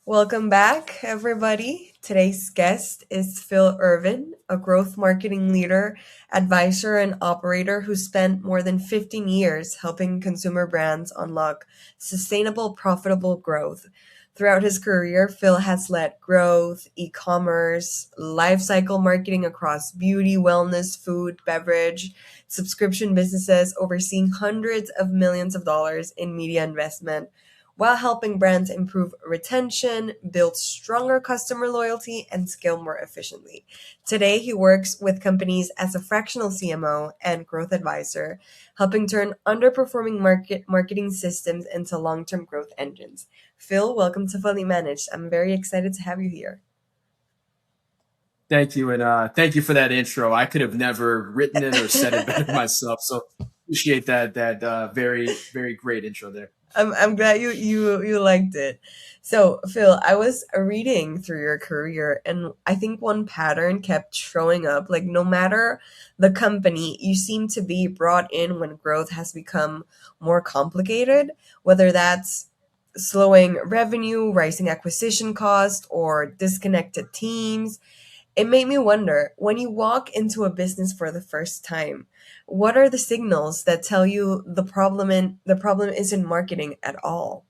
Welcome back, everybody. Today's guest is Phil Irvin, a growth marketing leader, advisor, and operator who spent more than 15 years helping consumer brands unlock sustainable, profitable growth. Throughout his career, Phil has led growth, e commerce, life cycle marketing across beauty, wellness, food, beverage, subscription businesses, overseeing hundreds of millions of dollars in media investment while helping brands improve retention, build stronger customer loyalty, and scale more efficiently. Today, he works with companies as a fractional CMO and growth advisor, helping turn underperforming marketing systems into long-term growth engines. Phil, welcome to Fully Managed. I'm very excited to have you here. Thank you, and thank you for that intro. I could have never written it or said it better myself. So appreciate that very great intro there. I'm glad you liked it. So, Phil, I was reading through your career and I think one pattern kept showing up. Like no matter the company, you seem to be brought in when growth has become more complicated, whether that's slowing revenue, rising acquisition cost, or disconnected teams. It made me wonder, when you walk into a business for the first time, what are the signals that tell you the problem isn't marketing at all?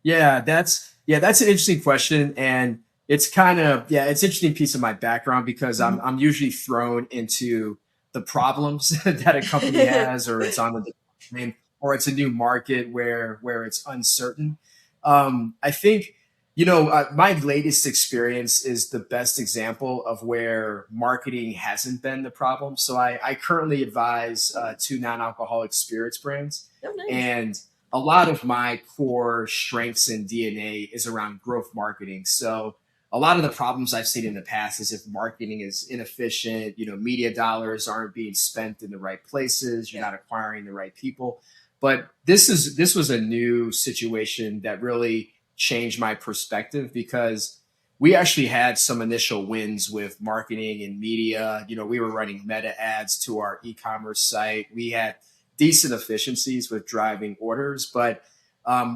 Yeah, that's an interesting question, and it's kind of it's an interesting piece of my background because I'm Mhm. I'm usually thrown into the problems that a company has, or it's on I mean, or it's a new market where it's uncertain. I think my latest experience is the best example of where marketing hasn't been the problem. So I currently advise two non-alcoholic spirits brands, Oh, nice. and a lot of my core strengths and DNA is around growth marketing. So a lot of the problems I've seen in the past is if marketing is inefficient, media dollars aren't being spent in the right places, you're Yeah. not acquiring the right people. But this was a new situation that really changed my perspective because we actually had some initial wins with marketing and media. We were running meta ads to our e-commerce site. We had decent efficiencies with driving orders. But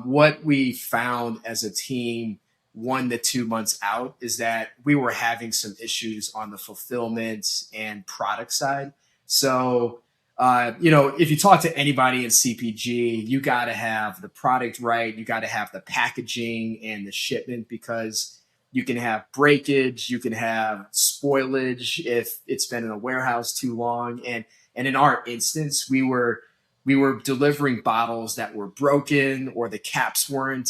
what we found as a team 1 to 2 months out is that we were having some issues on the fulfillment and product side. So, if you talk to anybody in CPG, you got to have the product right. You got to have the packaging and the shipment because you can have breakage, you can have spoilage if it's been in a warehouse too long. And in our instance, we were delivering bottles that were broken or the caps weren't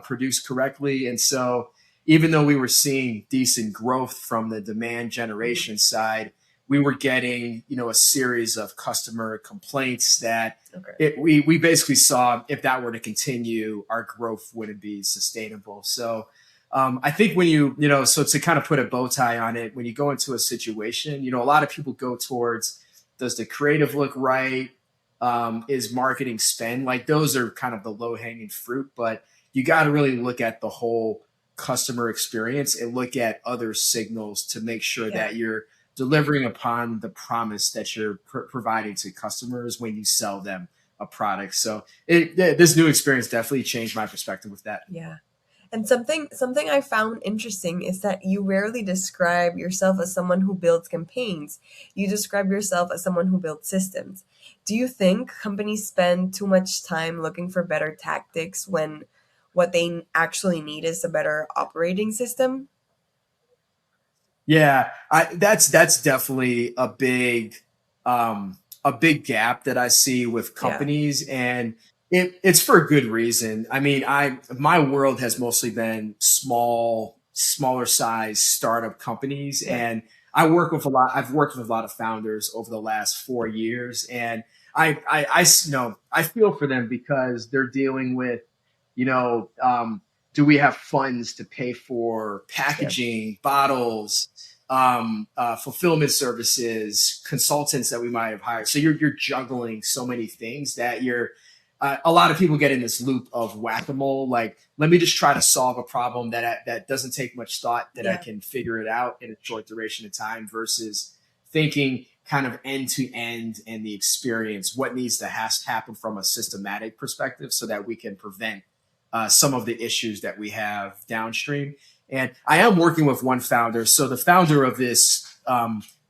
produced correctly. And so, even though we were seeing decent growth from the demand Mhm. generation side, we were getting a series of customer complaints that Okay. we basically saw if that were to continue, our growth wouldn't be sustainable. So. I think when so to kind of put a bow tie on it, when you go into a situation, a lot of people go towards, does the creative look right? Is marketing spend? Like those are kind of the low hanging fruit, but you got to really look at the whole customer experience and look at other signals to make sure Yeah. that you're delivering upon the promise that you're providing to customers when you sell them a product. So this new experience definitely changed my perspective with that. Yeah. And something I found interesting is that you rarely describe yourself as someone who builds campaigns. You describe yourself as someone who builds systems. Do you think companies spend too much time looking for better tactics when what they actually need is a better operating system? Yeah, that's definitely a big gap that I see with Yeah. companies, and it's for a good reason. I mean, I my world has mostly been smaller size startup companies, Yeah. and I've worked with a lot of founders over the last 4 years, and I feel for them because they're dealing with you know um, do we have funds to pay for Yeah. packaging, bottles, fulfillment services, consultants that we might have hired. So you're juggling so many things that you're. A lot of people get in this loop of whack-a-mole. Like, let me just try to solve a problem that doesn't take much thought, that I Yeah. can figure it out in a short duration of time, versus thinking kind of end to end and the experience, what needs to happen from a systematic perspective, so that we can prevent some of the issues that we have downstream. And I am working with one founder. So the founder of this,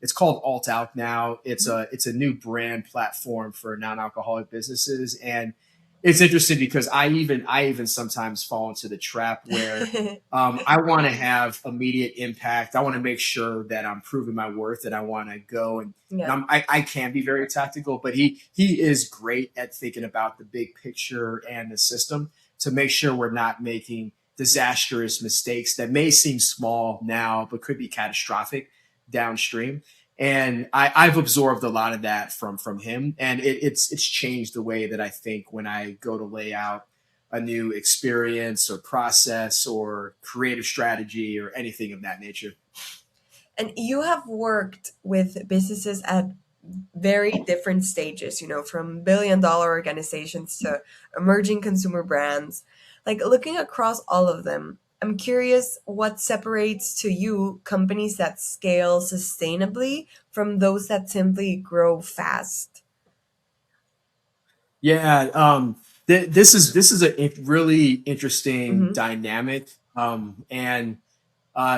it's called Alt Out now. It's a new brand platform for non-alcoholic businesses, and it's interesting because I even sometimes fall into the trap where I want to have immediate impact. I want to make sure that I'm proving my worth, and I want to go and Yeah. I can be very tactical, but he is great at thinking about the big picture and the system to make sure we're not making disastrous mistakes that may seem small now but could be catastrophic downstream. And I've absorbed a lot of that from him, and it's changed the way that I think when I go to lay out a new experience or process or creative strategy or anything of that nature. And you have worked with businesses at very different stages, from billion-dollar organizations to emerging consumer brands. Like looking across all of them, I'm curious what separates to you companies that scale sustainably from those that simply grow fast. Yeah, this is a really interesting Hmm. dynamic, and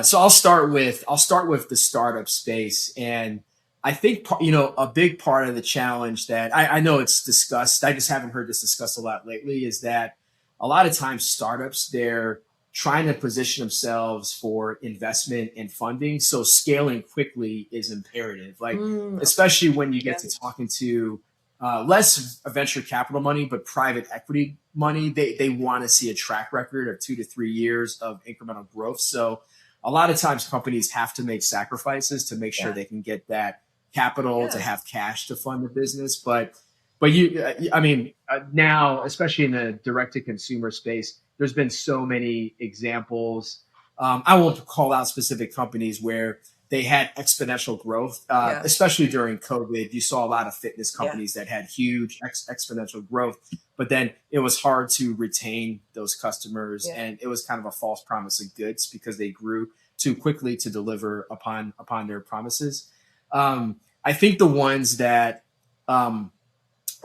so I'll start with the startup space, and I think a big part of the challenge that I know it's discussed. I just haven't heard this discussed a lot lately. Is that a lot of times startups they're trying to position themselves for investment and funding, so scaling quickly is imperative. Like Okay. especially when you get Yeah. to talking to less venture capital money, but private equity money, they want to see a track record of 2 to 3 years of incremental growth. So a lot of times companies have to make sacrifices to make sure Yeah. they can get that capital to have Yes. cash to fund the business. But I mean, now, especially in the direct to consumer space, there's been so many examples. I won't call out specific companies where they had exponential growth, Yeah. especially during COVID. You saw a lot of fitness Yeah. companies that had huge exponential growth, but then it was hard to retain those customers, Yeah. and it was kind of a false promise of goods because they grew too quickly to deliver upon their promises. I think the ones that um,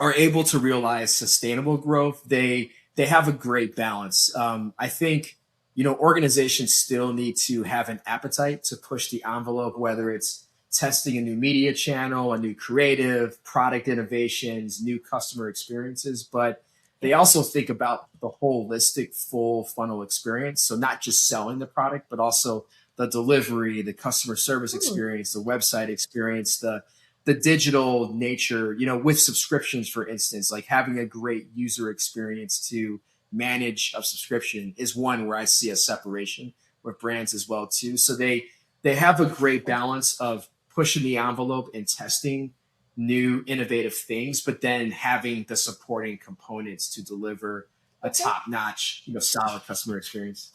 are able to realize sustainable growth, they have a great balance. I think organizations still need to have an appetite to push the envelope, whether it's testing a new media channel, a new creative, product innovations, new customer experiences, but they Yeah. also think about the holistic full funnel experience. So not just selling the product, but also the delivery, the customer service Hmm. experience, the website experience, the digital nature, with subscriptions, for instance, like having a great user experience to manage a subscription is one where I see a separation with brands as well too. So they have a great balance of pushing the envelope and testing new innovative things, but then having the supporting components to deliver a Okay. top-notch, solid customer experience.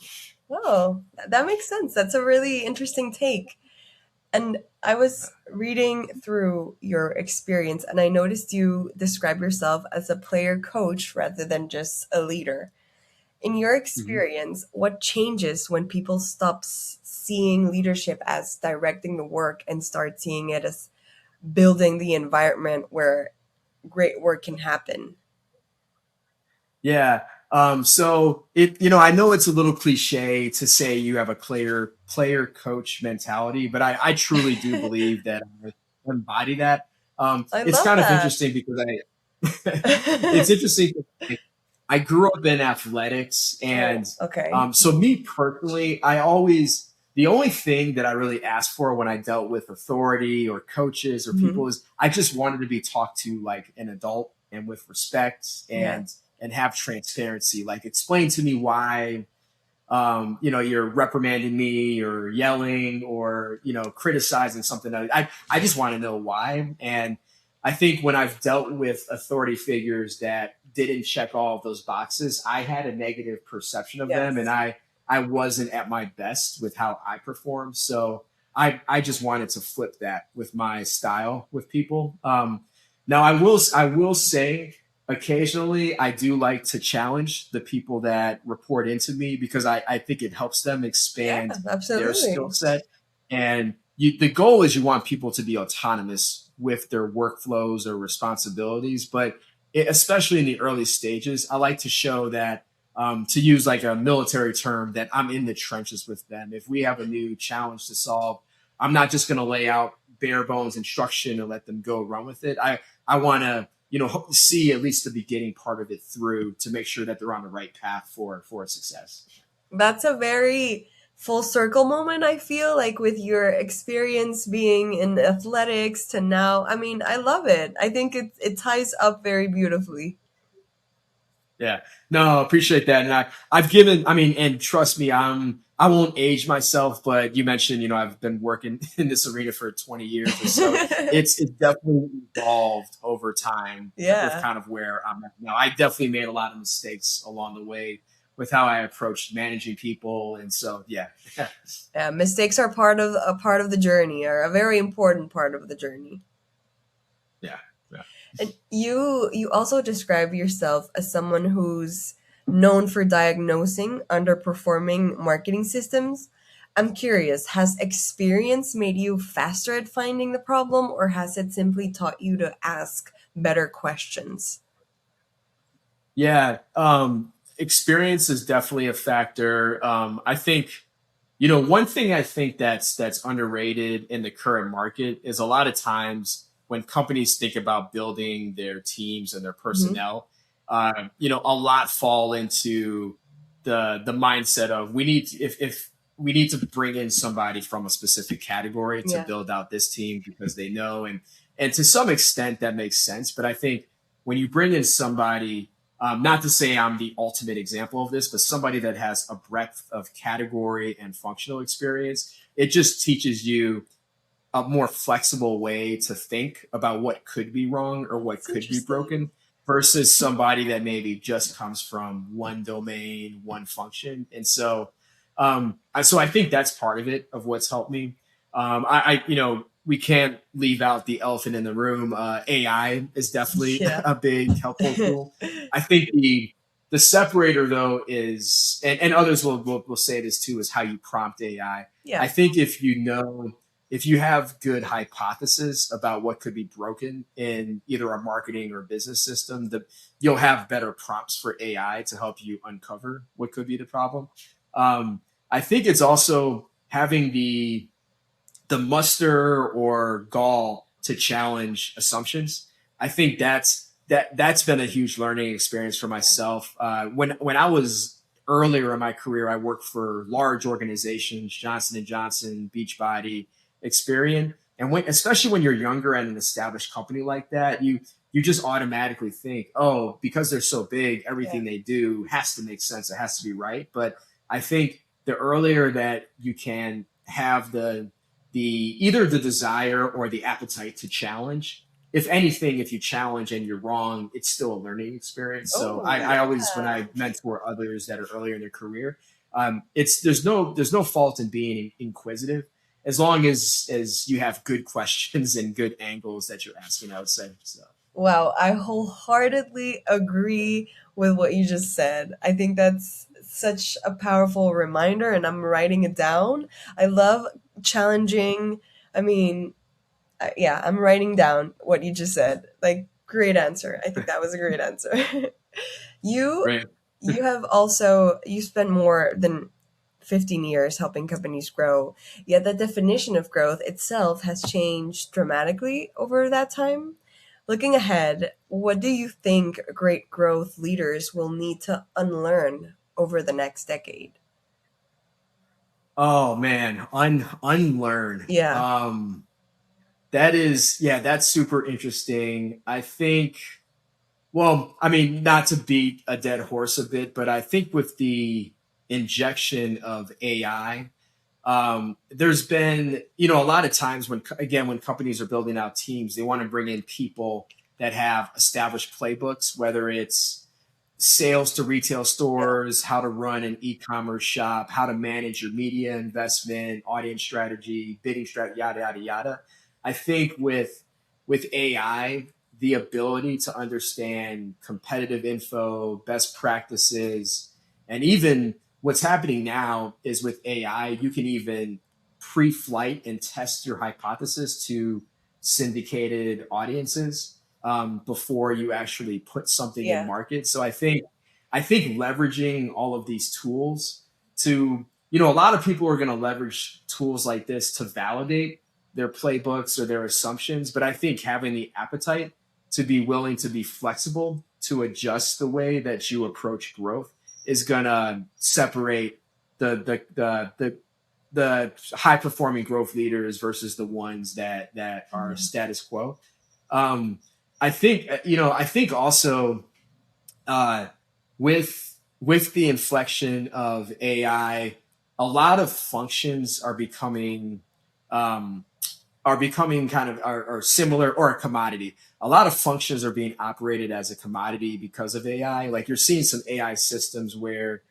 Oh, that makes sense. That's a really interesting take. And I was reading through your experience and I noticed you describe yourself as a player coach rather than just a leader. In your Mm-hmm. experience, what changes when people stop seeing leadership as directing the work and start seeing it as building the environment where great work can happen? Yeah. So I know it's a little cliche to say you have a player coach mentality, but I truly do believe that I embody that. I It's love kind of that. interesting because it's interesting. I grew up in athletics, and Oh, okay. so me personally, the only thing that I really asked for when I dealt with authority or coaches or people Hmm. is I just wanted to be talked to like an adult and with respect Yeah. and have transparency. Like explain to me why you're reprimanding me or yelling or criticizing something. I just want to know why. And I think when I've dealt with authority figures that didn't check all of those boxes, I had a negative perception of them, and Yes. I wasn't at my best with how I performed. So I just wanted to flip that with my style with people. Now I will say occasionally I do like to challenge the people that report into me because I think it helps them Yeah, expand their skill absolutely. set. And the goal is you want people to be autonomous with their workflows or responsibilities. But especially in the early stages, I like to show that to use like a military term, that I'm in the trenches with them. If we have a new challenge to solve, I'm not just going to lay out bare bones instruction and let them go run with it. I want to, see at least the beginning part of it through to make sure that they're on the right path for success. That's a very full circle moment, I feel like, with your experience being in athletics to now. I mean, I love it. I think it ties up very beautifully. Yeah, no, appreciate that. And I've given, I mean, and trust me, I won't age myself, but you mentioned, I've been working in this arena for 20 years or so. It's definitely evolved over time with Yeah. kind of where I'm at now. I definitely made a lot of mistakes along the way with how I approached managing people. And so, yeah. Yeah, mistakes are a part of the journey, are a very important part of the journey. Yeah. Yeah. And you also describe yourself as someone who's known for diagnosing underperforming marketing systems. I'm curious, has experience made you faster at finding the problem, or has it simply taught you to ask better questions? Yeah, experience is definitely a factor. I think, one thing I think that's underrated in the current market is a lot of times when companies think about building their teams and their Hmm. personnel, a lot fall into the mindset of we need if we need to bring in somebody from a specific category to Yeah. build out this team because they know, and to some extent that makes sense. But I think when you bring in somebody, not to say I'm the ultimate example of this, but somebody that has a breadth of category and functional experience, it just teaches you a more flexible way to think about what could be wrong or what That's could be interesting. broken versus somebody that maybe just comes from one domain, one function. And so I think that's part of it of what's helped me. We can't leave out the elephant in the room. AI is definitely Yeah. a big helpful tool. I think the separator though is, and others will say this too, is how you prompt AI. I Yeah. think if you have good hypothesis about what could be broken in either a marketing or business system, you'll have better prompts for AI to help you uncover what could be the problem. I think it's also having the muster or gall to challenge assumptions. I think that's been a huge learning experience for myself. When I was earlier in my career, I worked for large organizations, Johnson and Johnson, Beachbody, Experian, and especially when you're younger at an established company like that, you just automatically think, oh, because they're so big, Yeah. everything they do has to make sense. It has to be right. But I think the earlier that you can have either the desire or the appetite to challenge. If anything, if you challenge and you're wrong, it's still a learning experience. So Oh, I always, when yeah. I mentor others that are earlier in their career, it's there's no fault in being inquisitive as long as you have good questions and good angles that you're asking. I would say so. Wow, I wholeheartedly agree with what you just said. I think that's such a powerful reminder, and I'm writing it down. I love challenging. I mean, yeah, I'm writing down what you just said. Like, great answer. I think that was a great answer. you Right. you have also you spent more than 15 years helping companies grow, yet the definition of growth itself has changed dramatically over that time. Looking ahead, what do you think great growth leaders will need to unlearn over the next decade? Oh man, unlearn. Yeah. That is, yeah, that's super interesting. I think, well, I mean, not to beat a dead horse a bit, but I think with the injection of AI, there's been, a lot of times again, when companies are building out teams, they want to bring in people that have established playbooks, whether it's sales to retail Yeah. stores, how to run an e-commerce shop, how to manage your media investment, audience strategy, bidding strategy, yada yada yada. I think with AI, the ability to understand competitive info, best practices, and even what's happening now is with AI, you can even pre-flight and test your hypothesis to syndicated audiences before you actually put something in Yeah. market. So I think I think leveraging all of these tools to, a lot of people are going to leverage tools like this to validate their playbooks or their assumptions. But I think having the appetite to be willing to be flexible, to adjust the way that you approach growth is going to separate the high performing growth leaders versus the ones that are status quo. Um, I think also uh, with the inflection of AI, a lot of functions um, are becoming kind of are similar or a commodity. A lot of functions are being operated as a commodity because of AI. Like you're seeing some AI systems where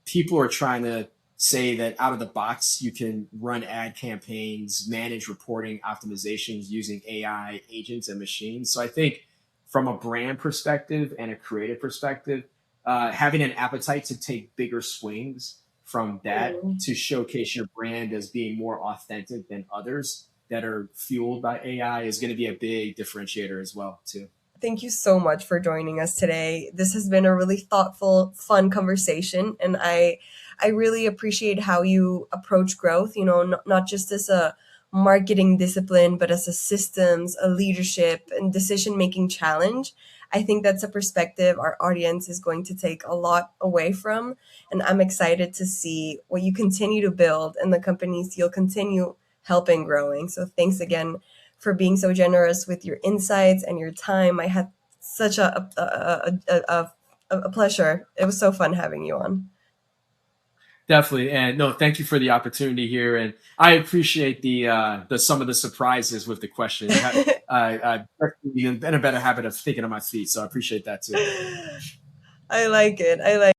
people are trying to say that out of the box you can run ad campaigns, manage reporting optimizations using AI agents and machines. So I think from a brand perspective and a creative perspective, having an appetite to take bigger swings from that Mhm. to showcase your brand as being more authentic than others that are fueled by AI is going to be a big differentiator as well too. Thank you so much for joining us today. This has been a really thoughtful, fun conversation, and I really appreciate how you approach growth. You know, not just as a marketing discipline, but as a systems, a leadership, and decision making challenge. I think that's a perspective our audience is going to take a lot away from, and I'm excited to see what you continue to build and the companies you'll continue helping growing. So thanks again for being so generous with your insights and your time. I had such a pleasure. It was so fun having you on. Definitely, and no, thank you for the opportunity here, and I appreciate the some of the surprises with the questions. I've been in a better habit of thinking on my feet, so I appreciate that too. I like it. I like